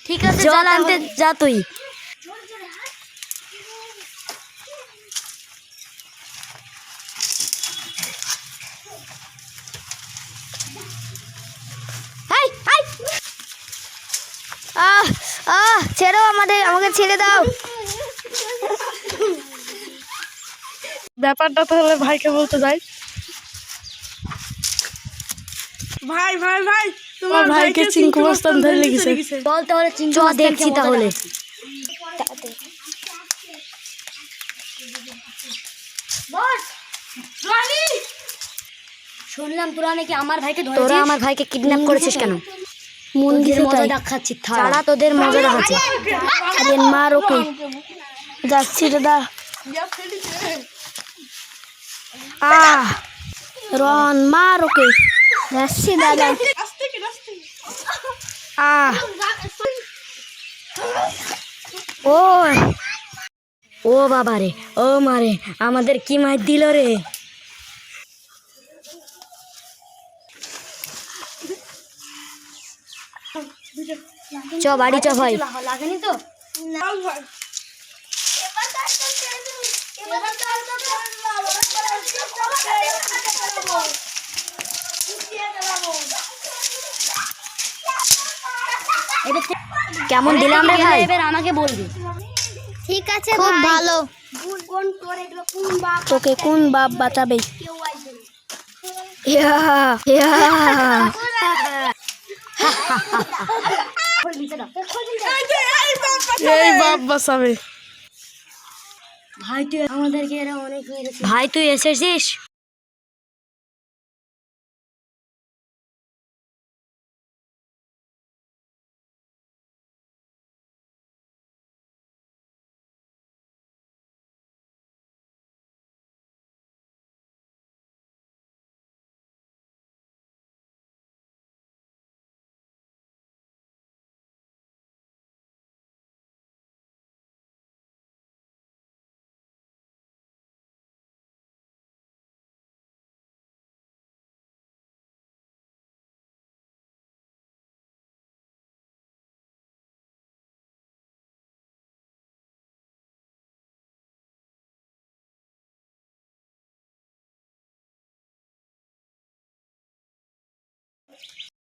ঠিক আছে, জল আনতে যা তুই। ছেড়ো আমাকে ছেড়ে দাও। ব্যাপারটা তাহলে ভাইকে বলতে যাই। ভাই ভাই ভাই, তোমার ভাইকে চিঙ্কু মস্তান ধরে লেগেছে। চল তাহলে চিঙ্কু দেখছি তাহলে। শুনলাম তোরা নাকি আমার ভাইকে ধরেছিস। তোরা আমার ভাইকে কিডন্যাপ করেছিস কেন? মন্দিরে মজা দেখাচ্ছি, তারা তোদের মজা দেখাচ্ছি। আরে মার ওকে, যাচ্ছি দাদা। রন মার ওকে, যাচ্ছি দাদা। ও ও বাবা রে, ও মারে, আমাদের কি মার দিল রে। চ বাড়ি চ ভাই। লাগেনি তো? কেমন দিলাম রে ভাই? এবার আমাকে বলবি। ঠিক আছে, খুব ভালো। তোকে কোন বাপ বাঁচাবে? এই বাপ বাঁচাবে। ভাই তুই আমাদেরকে অনেক মেরেছিস। ভাই তুই এসেছিস?